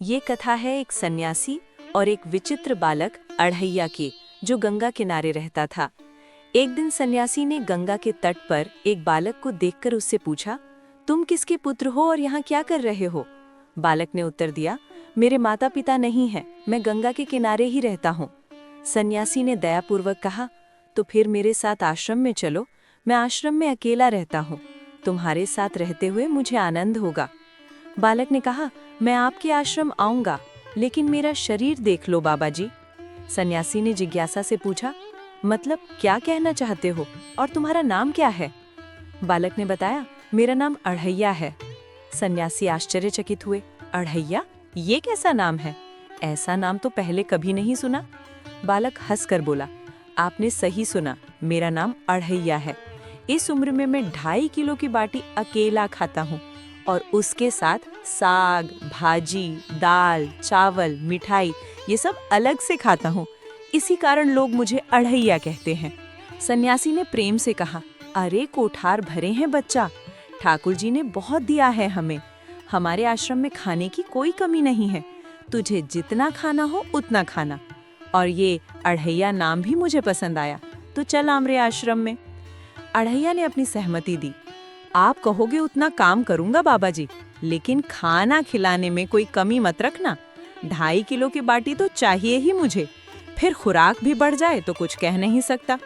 ये कथा है एक सन्यासी और एक विचित्र बालक अढ़ैया की, जो गंगा किनारे रहता था। एक दिन सन्यासी ने गंगा के तट पर एक बालक को देखकर उससे पूछा, तुम किसके पुत्र हो और यहाँ क्या कर रहे हो? बालक ने उत्तर दिया, मेरे माता पिता नहीं हैं, मैं गंगा के किनारे ही रहता हूँ। सन्यासी ने दयापूर्वक कहा, तो फिर मेरे साथ आश्रम में चलो, मैं आश्रम में अकेला रहता हूँ, तुम्हारे साथ रहते हुए मुझे आनंद होगा। बालक ने कहा, मैं आपके आश्रम आऊंगा, लेकिन मेरा शरीर देख लो बाबा जी। सन्यासी ने जिज्ञासा से पूछा, मतलब क्या कहना चाहते हो और तुम्हारा नाम क्या है? बालक ने बताया, मेरा नाम अढ़ैया है। सन्यासी आश्चर्यचकित हुए, अढ़ैया, ये कैसा नाम है? ऐसा नाम तो पहले कभी नहीं सुना। बालक हंसकर बोला, आपने सही सुना, मेरा नाम अढ़ैया है। इस उम्र में मैं 2.5 किलो की बाटी अकेला खाता हूँ और उसके साथ साग, भाजी, दाल, चावल, मिठाई ये सब अलग से खाता हूँ। इसी कारण लोग मुझे अढ़ैया कहते हैं। सन्यासी ने प्रेम से कहा, अरे कोठार भरे हैं बच्चा, ठाकुर जी ने बहुत दिया है हमें। हमारे आश्रम में खाने की कोई कमी नहीं है, तुझे जितना खाना हो उतना खाना। और ये अढ़ैया नाम भी मुझे पसंद आया, तो चल आमरे आश्रम में। अढ़ैया ने अपनी सहमति दी। आप कहोगे उतना काम करूंगा बाबा जी, लेकिन खाना खिलाने में कोई कमी मत रखना। 2.5 किलो की बाटी तो चाहिए ही मुझे, फिर खुराक भी बढ़ जाए तो कुछ कह नहीं सकता।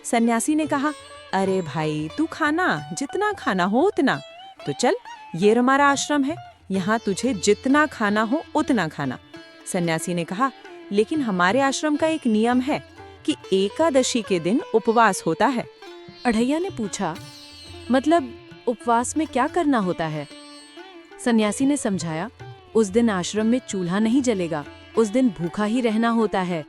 सन्यासी ने कहा, अरे भाई तू खाना, जितना खाना हो उतना। तो चल, ये हमारा आश्रम है, यहाँ तुझे जितना खाना हो उतना खाना। सन्यासी ने कहा, लेकिन हमारे आश्रम का एक नियम है कि एकादशी के दिन उपवास होता है। अढ़ैया ने पूछा, मतलब उपवास में क्या करना होता है? सन्यासी ने समझाया, उस दिन आश्रम में चूल्हा नहीं जलेगा, उस दिन भूखा ही रहना होता है।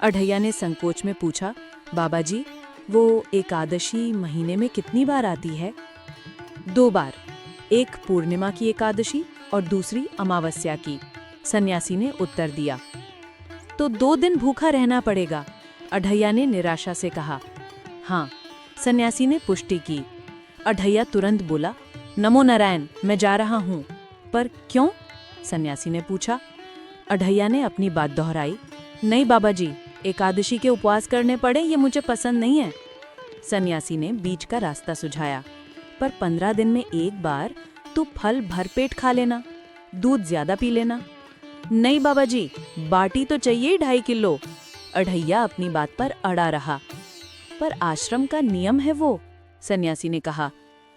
अढ़ैया ने संकोच में पूछा, बाबा जी, वो एकादशी महीने में कितनी बार आती है? 2 बार, एक पूर्णिमा की एकादशी और दूसरी अमावस्या की, सन्यासी ने उत्तर दिया। तो 2 दिन भूखा रहना पड़ेगा, अढ़ैया ने निराशा से कहा। हाँ, सन्यासी ने पुष्टि की। अढ़ैया तुरंत बोला, नमो नारायण, मैं जा रहा हूँ। पर क्यों? सन्यासी ने पूछा। अढ़ैया ने अपनी बात दोहराई, नहीं बाबा जी, एकादशी के उपवास करने पड़े ये मुझे पसंद नहीं है। सन्यासी ने बीच का रास्ता सुझाया, पर 15 दिन में एक बार तो फल भरपेट खा लेना, दूध ज्यादा पी लेना। नहीं बाबा जी, बाटी तो चाहिए 2.5 किलो। अढ़ैया अपनी बात पर अड़ा रहा। पर आश्रम का नियम है वो, सन्यासी ने कहा।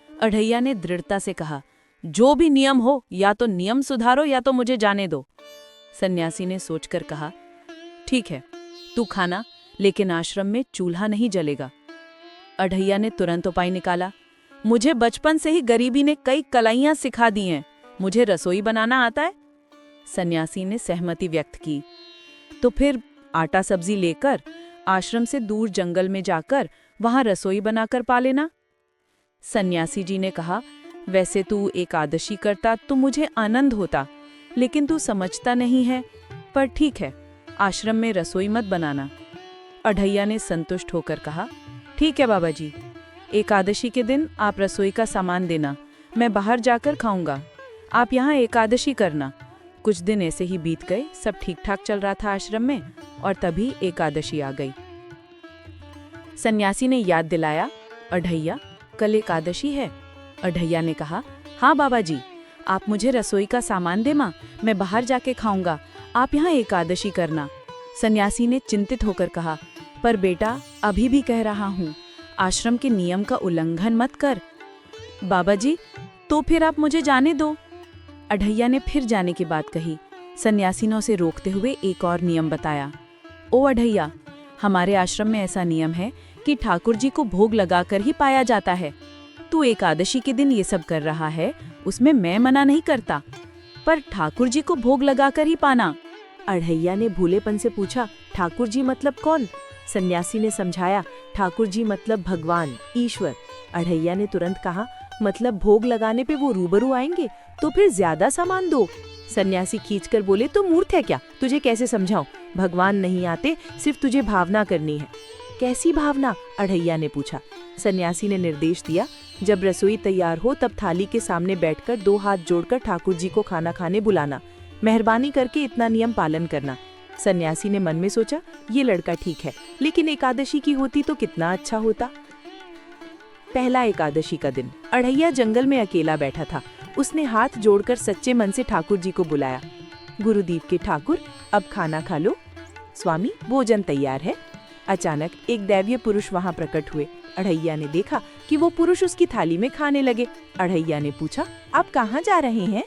अढ़ैया ने दृढ़ता से कहा, जो भी नियम हो, या तो नियम सुधारो या तो मुझे जाने दो। सन्यासी ने सोचकर कहा, ठीक है, तू खाना, लेकिन आश्रम में चूल्हा नहीं जलेगा। अढ़ैया ने तुरंत उपाय निकाला, मुझे बचपन से ही गरीबी ने कई कलाइयां सिखा दी हैं, मुझे रसोई बनाना आता है। सन्यासी ने सहमति व्यक्त की। तो फिर आटा सब्जी लेकर आश्रम से दूर जंगल में जाकर वहां रसोई बनाकर पा लेना। सन्यासी जी ने कहा, वैसे तू एकादशी करता तो मुझे आनंद होता, लेकिन तू समझता नहीं है, पर ठीक है, आश्रम में रसोई मत बनाना। अढ़ैया ने संतुष्ट होकर कहा, ठीक है बाबा जी, एकादशी के दिन आप रसोई का सामान देना, मैं बाहर जाकर खाऊंगा, आप यहाँ एकादशी करना। कुछ दिन ऐसे ही बीत गए, सब ठीक ठाक चल रहा था आश्रम में, और तभी एकादशी आ गई। सन्यासी ने याद दिलाया, अढ़ैया, कल एकादशी है। अढ़ैया ने कहा, हाँ बाबा जी, आप मुझे रसोई का सामान दे माँ, मैं बाहर जाके खाऊंगा, आप यहाँ एकादशी करना। सन्यासी ने चिंतित होकर कहा, पर बेटा, अभी भी कह रहा हूँ, आश्रम के नियम का उल्लंघन मत कर। बाबा जी, तो फिर आप मुझे जाने दो। अढ़ैया ने फिर जाने की बात कही। सन्यासी ने उसे रोकते हुए एक और नियम बताया, ओ अढ़ैया, हमारे आश्रम में ऐसा नियम है कि ठाकुर जी को भोग लगाकर ही पाया जाता है। तू एकादशी के दिन ये सब कर रहा है, उसमें मैं मना नहीं करता, पर ठाकुर जी को भोग लगाकर ही पाना। अढ़ैया ने भूलेपन से पूछा, ठाकुर जी मतलब कौन? सन्यासी ने समझाया, ठाकुर जी मतलब भगवान, ईश्वर। अढ़ैया ने तुरंत कहा, मतलब भोग लगाने पे वो रूबरू आएंगे, तो फिर ज्यादा सामान दो। सन्यासी खींचकर बोले, तो मूर्ख है क्या, तुझे कैसे समझाऊं? भगवान नहीं आते, सिर्फ तुझे भावना करनी है। कैसी भावना? अढ़ैया ने पूछा। सन्यासी ने निर्देश दिया, जब रसोई तैयार हो तब थाली के सामने बैठकर 2 हाथ जोड़कर ठाकुर जी को खाना खाने बुलाना। मेहरबानी करके इतना नियम पालन करना। सन्यासी ने मन में सोचा, ये लड़का ठीक है, लेकिन एकादशी की होती तो कितना अच्छा होता। पहला एकादशी का दिन। अढ़ैया जंगल में अकेला बैठा था। उसने हाथ जोड़कर सच्चे मन से ठाकुर जी को बुलाया। गुरुदेव के ठाकुर, अब खाना खा लो। स्वामी, भोजन तैयार है। अचानक एक दैवीय पुरुष वहां प्रकट हुए। अढ़ैया ने देखा कि वो पुरुष उसकी थाली में खाने लगे। अढ़ैया ने पूछा, आप कहाँ जा रहे हैं?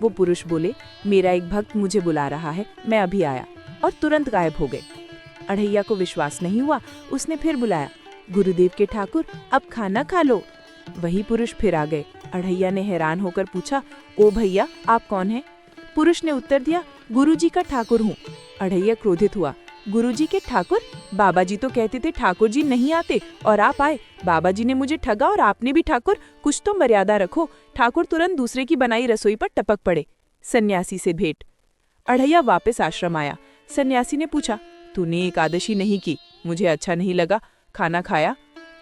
वो पुरुष बोले, मेरा एक भक्त मुझे बुला रहा है, मैं अभी आया, और तुरंत गायब हो गए। अढ़ैया को विश्वास नहीं हुआ। उसने फिर बुलाया, गुरुदेव के ठाकुर, अब खाना खा लो। वही पुरुष फिर आ गए। अढ़ैया ने हैरान होकर पूछा, ओ भैया, आप कौन हैं? पुरुष ने उत्तर दिया, गुरुजी का ठाकुर हूँ। अढ़ैया क्रोधित हुआ, गुरुजी के ठाकुर? बाबा जी तो कहते थे ठाकुर जी नहीं आते, और आप आए। बाबा जी ने मुझे ठगा और आपने भी ठाकुर। कुछ तो मर्यादा रखो। ठाकुर तुरंत दूसरे की बनाई रसोई पर टपक पड़े। सन्यासी से भेंट। अढ़ैया वापस आश्रम आया। सन्यासी ने पूछा, तूने एकादशी नहीं की? मुझे अच्छा नहीं लगा। खाना खाया?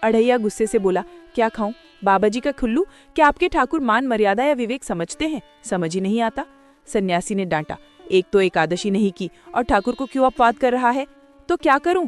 अढ़ैया गुस्से से बोला, क्या खाऊं? बाबा जी का खुल्लू? क्या आपके ठाकुर मान मर्यादा या विवेक समझते हैं? समझ ही नहीं आता। सन्यासी ने डांटा, एक तो एकादशी नहीं की और ठाकुर को क्यों अपवाद कर रहा है? तो क्या करूं?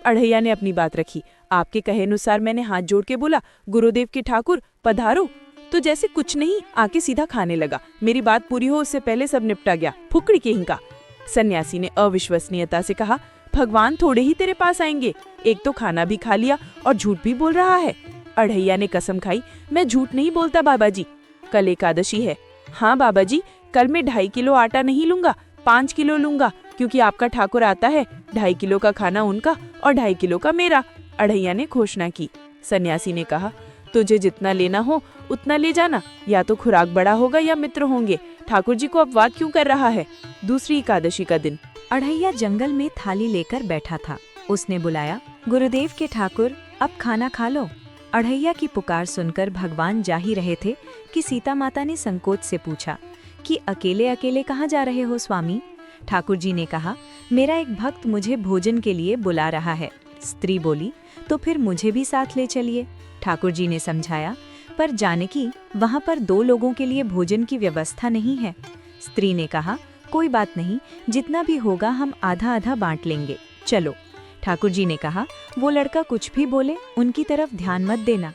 अढ़ैया ने अपनी बात रखी। आपके कहे अनुसार मैंने हाथ जोड़ के बोला, गुरुदेव के ठाकुर पधारो, तो जैसे कुछ नहीं आके सीधा खाने लगा। मेरी बात पूरी हो उससे पहले सब निपटा गया। फुकड़ी के हिंका। सन्यासी ने अविश्वसनीयता से कहा, भगवान थोड़े ही तेरे पास आएंगे। एक तो खाना भी खा लिया और झूठ भी बोल रहा है। अढ़ैया ने कसम खाई, मैं झूठ नहीं बोलता बाबा जी। कल एकादशी है। हाँ बाबा जी, कल मैं 2.5 किलो आटा नहीं लूंगा, 5 किलो लूंगा, क्योंकि आपका ठाकुर आता है। 2.5 किलो का खाना उनका और 2.5 किलो का मेरा। अढ़ैया ने घोषणा की। सन्यासी ने कहा, तुझे जितना लेना हो उतना ले जाना, या तो खुराक बड़ा होगा या मित्र होंगे। ठाकुर जी को अपवाद क्यों कर रहा है? दूसरी एकादशी का दिन। अढ़ैया जंगल में थाली लेकर बैठा था। उसने बुलाया, गुरुदेव के ठाकुर, अब खाना खा लो। अढ़ैया की पुकार सुनकर भगवान जा ही रहे थे कि सीता माता ने संकोच से पूछा कि अकेले अकेले कहाँ जा रहे हो स्वामी? ठाकुर जी ने कहा, मेरा एक भक्त मुझे भोजन के लिए बुला रहा है। स्त्री बोली, तो फिर मुझे भी साथ ले चलिए। ठाकुर जी ने समझाया, पर जानकी, वहाँ पर 2 लोगों के लिए भोजन की व्यवस्था नहीं है। स्त्री ने कहा, कोई बात नहीं, जितना भी होगा हम आधा आधा बांट लेंगे, चलो। ठाकुर जी ने कहा, वो लड़का कुछ भी बोले उनकी तरफ ध्यान मत देना।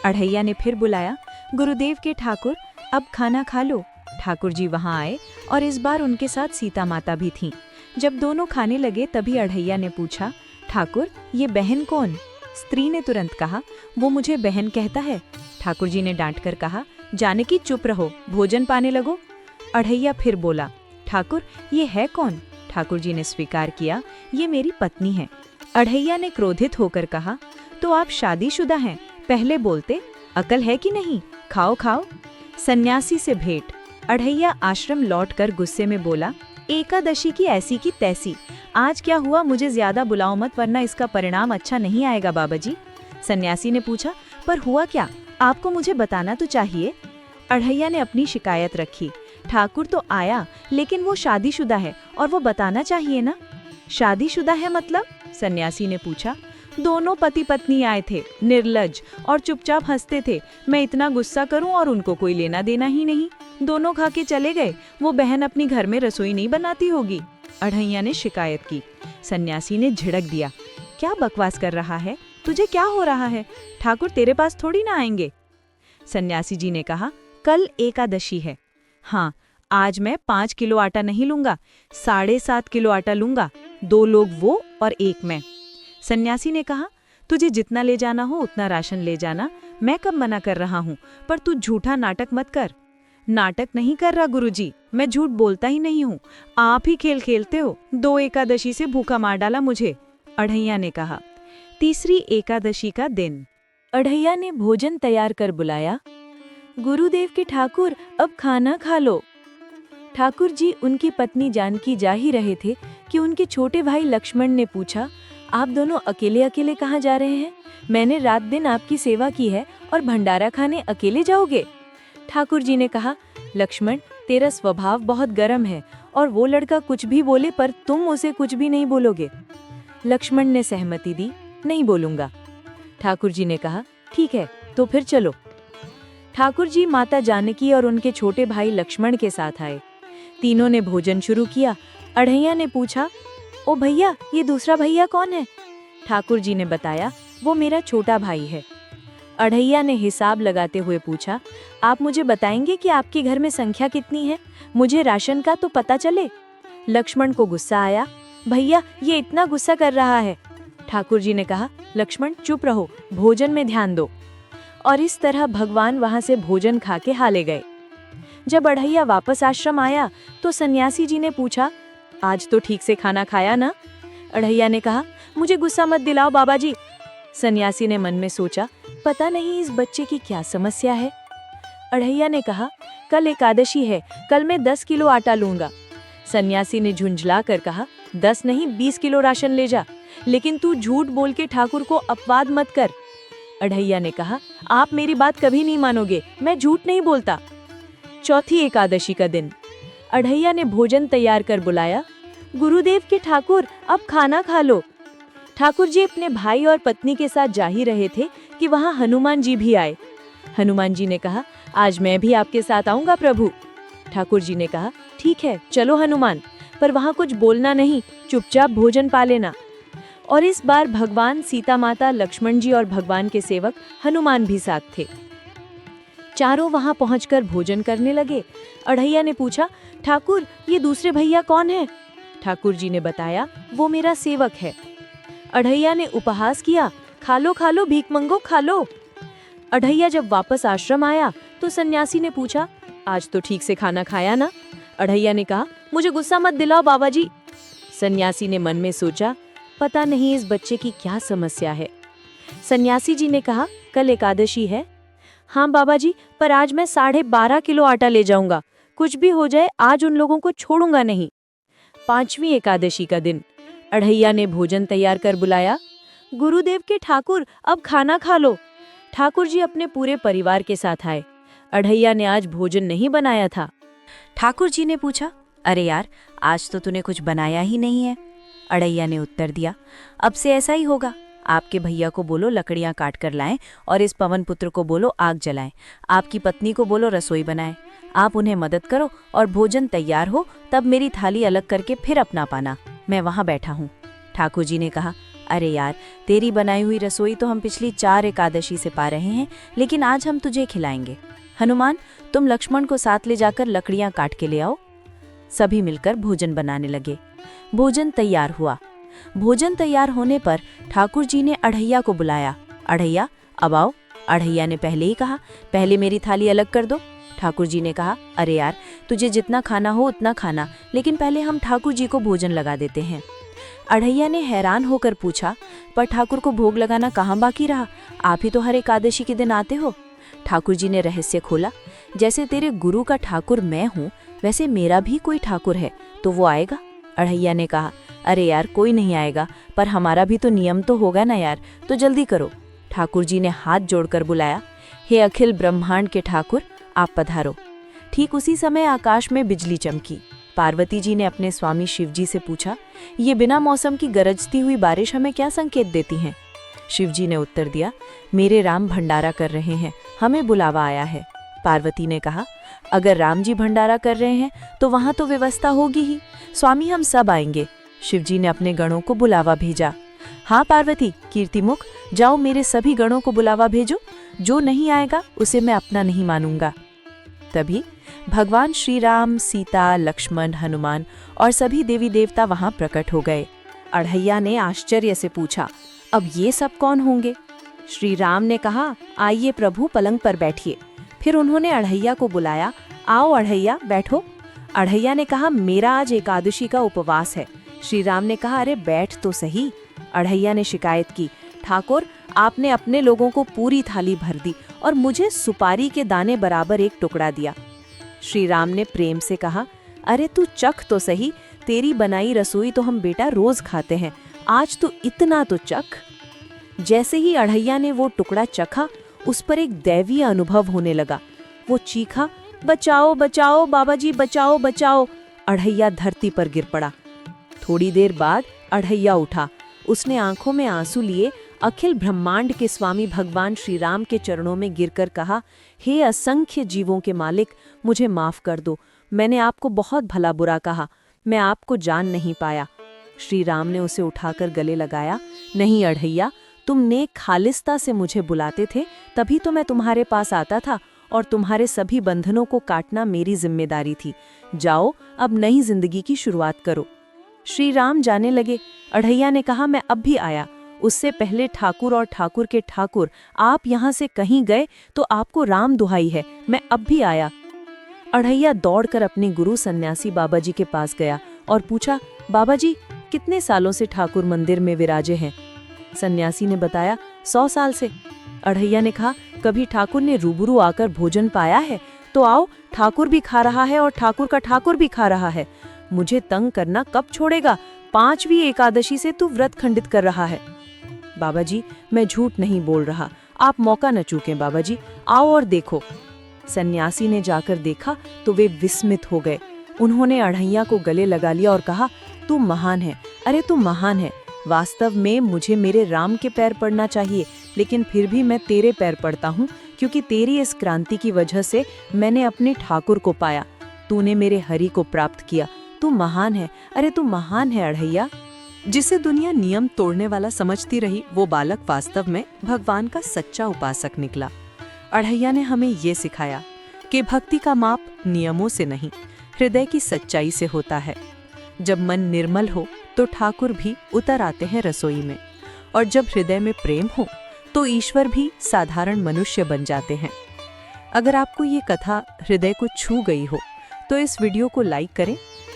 अढ़ैया ने फिर बुलाया, गुरुदेव के ठाकुर, अब खाना खा लो। ठाकुर जी वहां आए और इस बार उनके साथ सीता माता भी थीं। जब दोनों खाने लगे तभी अढ़ैया ने पूछा, ठाकुर, ये बहन कौन? स्त्री ने तुरंत कहा, वो मुझे बहन कहता है। ठाकुर जी ने डांट कर कहा, जानकी चुप रहो, भोजन पाने लगो। अढ़ैया फिर बोला, ठाकुर, ये है कौन? ठाकुर जी ने स्वीकार किया, ये मेरी पत्नी है। अढ़ैया ने क्रोधित होकर कहा, तो आप शादीशुदा हैं, पहले बोलते, अकल है कि नहीं? खाओ खाओ। सन्यासी से भेंट। अढ़ैया आश्रम लौटकर गुस्से में बोला, एकादशी की ऐसी की तैसी, आज क्या हुआ मुझे ज्यादा बुलाओ मत, वरना इसका परिणाम अच्छा नहीं आएगा बाबा जी। सन्यासी ने पूछा, पर हुआ क्या? आपको मुझे बताना तो चाहिए। अढ़ैया ने अपनी शिकायत रखी, ठाकुर तो आया, लेकिन वो शादीशुदा है और वो बताना चाहिए ना। शादीशुदा है मतलब? सन्यासी ने पूछा। दोनों पति पत्नी आए थे, निर्लज और चुपचाप हंसते थे। मैं इतना गुस्सा करूं और उनको कोई लेना देना ही नहीं। दोनों खा के चले गए। वो बहन अपनी घर में रसोई नहीं बनाती होगी। अढ़ैया ने शिकायत की। सन्यासी ने झिड़क दिया, क्या बकवास कर रहा है? तुझे क्या हो रहा है? ठाकुर तेरे पास थोड़ी ना आएंगे। सन्यासी जी ने कहा, कल एकादशी है। हाँ, आज मैं 5 किलो आटा नहीं लूंगा, 7.5 किलो आटा लूंगा। 2 लोग वो और 1 मैं। सन्यासी ने कहा, तुझे जितना ले जाना हो उतना राशन ले जाना, मैं कब मना कर रहा हूँ, पर तू झूठा नाटक मत कर। नाटक नहीं कर रहा गुरुजी, मैं झूठ बोलता ही नहीं हूँ, आप ही खेल खेलते हो। 2 एकादशी से भूखा मार डाला मुझे। अढ़ैया ने कहा। तीसरी एकादशी का दिन। अढ़ैया ने भोजन तैयार कर बुलाया, गुरुदेव के ठाकुर, अब खाना खा लो। ठाकुर जी उनकी पत्नी जानकी जा ही रहे थे कि उनके छोटे भाई लक्ष्मण ने पूछा, आप दोनों अकेले अकेले कहाँ जा रहे हैं? मैंने रात दिन आपकी सेवा की है और भंडारा खाने अकेले जाओगे? ठाकुर जी ने कहा, लक्ष्मण, तेरा स्वभाव बहुत गर्म है और वो लड़का कुछ भी बोले पर तुम उसे कुछ भी नहीं बोलोगे। लक्ष्मण ने सहमति दी, नहीं बोलूंगा। ठाकुर जी ने कहा, ठीक है, तो फिर चलो। ठाकुर जी माता जानकी और उनके छोटे भाई लक्ष्मण के साथ आए। तीनों ने भोजन शुरू किया। अढ़ैया ने पूछा, ओ भैया, ये दूसरा भैया कौन है? ठाकुर जी ने बताया, वो मेरा छोटा भाई है। अढ़ैया ने हिसाब लगाते हुए पूछा, आप मुझे बताएंगे कि आपके घर में संख्या कितनी है? मुझे राशन का तो पता चले। लक्ष्मण को गुस्सा आया, भैया ये इतना गुस्सा कर रहा है। ठाकुर जी ने कहा, लक्ष्मण चुप रहो, भोजन में ध्यान दो। और इस तरह भगवान वहां से भोजन खा के हाले गए। जब अढ़ैया वापस आश्रम आया तो सन्यासी जी ने पूछा, आज तो ठीक से खाना खाया ना? अढ़ैया ने कहा, मुझे गुस्सा मत दिलाओ बाबा जी। सन्यासी ने मन में सोचा, पता नहीं इस बच्चे की क्या समस्या है। अढ़ैया ने कहा, कल एकादशी है, कल मैं 10 किलो आटा लूंगा। सन्यासी ने झुंझला कर कहा, 10 नहीं 20 किलो राशन ले जा, लेकिन तू झूठ बोल के ठाकुर को अपवाद मत कर। अढ़ैया ने कहा, आप मेरी बात कभी नहीं मानोगे, मैं झूठ नहीं बोलता। चौथी एकादशी का दिन अढ़ैया ने भोजन तैयार कर बुलाया, गुरुदेव के ठाकुर अब खाना खा लो। ठाकुर जी अपने भाई और पत्नी के साथ जा ही रहे थे कि वहां हनुमान जी भी आए। हनुमान जी ने कहा, आज मैं भी आपके साथ आऊंगा प्रभु। ठाकुर जी ने कहा, ठीक है चलो हनुमान, पर वहां कुछ बोलना नहीं, चुपचाप भोजन पा लेना। और इस बार भगवान सीता माता, लक्ष्मण जी और भगवान के सेवक हनुमान भी साथ थे। चारों वहां पहुंचकर भोजन करने लगे। अढ़ैया ने पूछा, ठाकुर ये दूसरे भैया कौन है? ठाकुर जी ने बताया, वो मेरा सेवक है। अढ़ैया ने उपहास किया, खा लो भीख मंगो खा लो। अढ़ैया जब वापस आश्रम आया तो सन्यासी ने पूछा, आज तो ठीक से खाना खाया ना? अढ़ैया ने कहा, मुझे गुस्सा मत दिलाओ बाबा जी। सन्यासी ने मन में सोचा, पता नहीं इस बच्चे की क्या समस्या है। सन्यासी जी ने कहा, कल एकादशी है। हाँ बाबा जी, पर आज मैं 12.5 किलो आटा ले जाऊंगा, कुछ भी हो जाए आज उन लोगों को छोड़ूंगा नहीं। पांचवी एकादशी का दिन अढ़ैया ने भोजन तैयार कर बुलाया, गुरुदेव के ठाकुर अब खाना खा लो। ठाकुर जी अपने पूरे परिवार के साथ आए। अढ़ैया ने आज भोजन नहीं बनाया था। ठाकुर जी ने पूछा, अरे यार, आज तो तूने कुछ बनाया ही नहीं है। अढ़ैया ने उत्तर दिया, अब से ऐसा ही होगा। आपके भैया को बोलो लकड़ियां काट कर लाएं और इस पवन पुत्र को बोलो आग जलाएं। आपकी पत्नी को बोलो रसोई बनाएं। आप उन्हें मदद करो और भोजन तैयार हो तब मेरी थाली अलग करके फिर अपना पाना, मैं वहां बैठा हूँ। ठाकुर जी ने कहा, अरे यार, तेरी बनाई हुई रसोई तो हम पिछली 4 एकादशी से पा रहे हैं, लेकिन आज हम तुझे खिलाएंगे। हनुमान, तुम लक्ष्मण को साथ ले जाकर लकड़ियां काट के ले आओ। सभी मिलकर भोजन बनाने लगे। भोजन तैयार हुआ। भोजन तैयार होने पर ठाकुर जी ने अढ़ैया को बुलाया, अढ़ैया अब आओ। अढ़ैया ने पहले ही कहा, पहले मेरी थाली अलग कर दो। ठाकुर जी ने कहा, अरे यार, तुझे जितना खाना हो उतना खाना, लेकिन पहले हम ठाकुर जी को भोजन लगा देते हैं। अढ़ैया ने हैरान होकर पूछा, पर ठाकुर को भोग लगाना कहाँ बाकी रहा? आप ही तो हर एकादशी के दिन आते हो। ठाकुर जी ने रहस्य खोला, जैसे तेरे गुरु का ठाकुर मैं हूँ, वैसे मेरा भी कोई ठाकुर है, तो वो आएगा। अढ़ैया ने कहा, अरे यार, कोई नहीं आएगा, पर हमारा भी तो नियम तो होगा ना यार, तो जल्दी करो। ठाकुर जी ने हाथ जोड़कर बुलाया, हे अखिल ब्रह्मांड के ठाकुर, आप पधारो। ठीक उसी समय आकाश में बिजली चमकी। पार्वती जी ने अपने स्वामी शिव जी से पूछा, ये बिना मौसम की गरजती हुई बारिश हमें क्या संकेत देती है? शिव जी ने उत्तर दिया, मेरे राम भंडारा कर रहे हैं, हमें बुलावा आया है। पार्वती ने कहा, अगर राम जी भंडारा कर रहे हैं तो वहां तो व्यवस्था होगी ही, स्वामी हम सब आएंगे। शिव जी ने अपने गणों को बुलावा भेजा। हाँ पार्वती, कीर्तिमुख, जाओ मेरे सभी गणों को बुलावा भेजो, जो नहीं आएगा उसे मैं अपना नहीं मानूंगा। तभी भगवान श्री राम, सीता, लक्ष्मण, हनुमान और सभी देवी देवता वहां प्रकट हो गए। अढ़ैया ने आश्चर्य से पूछा, अब ये सब कौन होंगे? श्री राम ने कहा, आइए प्रभु, पलंग पर बैठिए। फिर उन्होंने अढ़ैया को बुलाया, आओ अढ़ैया बैठो। अढ़ैया ने कहा, मेरा आज एकादशी का उपवास है। श्री राम ने कहा, अरे बैठ तो सही। अढ़ैया ने शिकायत की, ठाकुर आपने अपने लोगों को पूरी थाली भर दी और मुझे सुपारी के दाने बराबर एक टुकड़ा दिया। श्री राम ने प्रेम से कहा, अरे तू चख तो सही, तेरी बनाई रसोई तो हम बेटा रोज खाते हैं, आज तू इतना तो चख। जैसे ही अढ़ैया ने वो टुकड़ा चखा, उस पर एक दैवीय अनुभव होने लगा। वो चीखा, बचाओ बचाओ बाबा जी, बचाओ बचाओ। अढ़ैया धरती पर गिर पड़ा। थोड़ी देर बाद अढ़ैया उठा। उसने आंखों में आंसू लिए अखिल ब्रह्मांड के स्वामी भगवान श्री राम के चरणों में गिरकर कहा, हे असंख्य जीवों के मालिक, मुझे माफ कर दो, मैंने आपको बहुत भला बुरा कहा, मैं आपको जान नहीं पाया। श्री राम ने उसे उठाकर गले लगाया। नहीं अढ़ैया, तुम नेक खालिस्ता से मुझे बुलाते थे, तभी तो मैं तुम्हारे पास आता था, और तुम्हारे सभी बंधनों को काटना मेरी जिम्मेदारी थी। जाओ, अब नई जिंदगी की शुरुआत करो। श्री राम जाने लगे। अढ़ैया ने कहा, मैं अब भी आया। उससे पहले ठाकुर और ठाकुर के ठाकुर आप यहाँ से कहीं गए तो आपको राम दुहाई है, मैं अब भी आया। अढ़ैया दौड़कर अपने गुरु सन्यासी बाबा जी के पास गया और पूछा, बाबा जी, कितने सालों से ठाकुर मंदिर में विराजे हैं? सन्यासी ने बताया, 100 साल से। अढ़ैया ने कहा, कभी ठाकुर ने रूबरू आकर भोजन पाया है? तो आओ, ठाकुर भी खा रहा है और ठाकुर का ठाकुर भी खा रहा है। मुझे तंग करना कब छोड़ेगा? 5वीं एकादशी से तू व्रत खंडित कर रहा है। बाबा जी, मैं झूठ नहीं बोल रहा, आप मौका न चूकें बाबा जी, आओ और देखो। सन्यासी ने जाकर देखा तो वे विस्मित हो गए। उन्होंने अढ़ैया को गले लगा लिया और कहा, तू महान है, अरे तू महान है। वास्तव में मुझे मेरे राम के पैर पड़ना चाहिए, लेकिन फिर भी मैं तेरे पैर पड़ता हूँ, क्योंकि तेरी इस क्रांति की वजह से मैंने अपने ठाकुर को पाया। तूने मेरे हरि को प्राप्त किया। तू महान है, अरे तू महान है अढ़ैया। जिसे दुनिया नियम तोड़ने वाला समझती रही, वो बालक वास्तव में भगवान का सच्चा उपासक निकला। अढ़ैया ने हमें ये सिखाया कि भक्ति का माप नियमों से नहीं, हृदय की सच्चाई से होता है। जब मन निर्मल हो तो ठाकुर भी उतर आते हैं रसोई में, और जब हृदय में प्रेम हो तो ईश्वर भी साधारण मनुष्य बन जाते हैं। अगर आपको ये कथा हृदय को छू गई हो तो इस वीडियो को लाइक करें,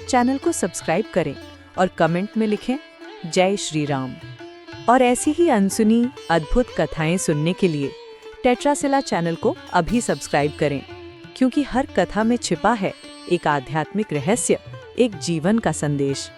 चैनल को सब्सक्राइब करें और कमेंट में लिखें जय श्री राम। और ऐसी ही अनसुनी अद्भुत कथाएं सुनने के लिए टेट्रासिला चैनल को अभी सब्सक्राइब करें, क्योंकि हर कथा में छिपा है एक आध्यात्मिक रहस्य, एक जीवन का संदेश।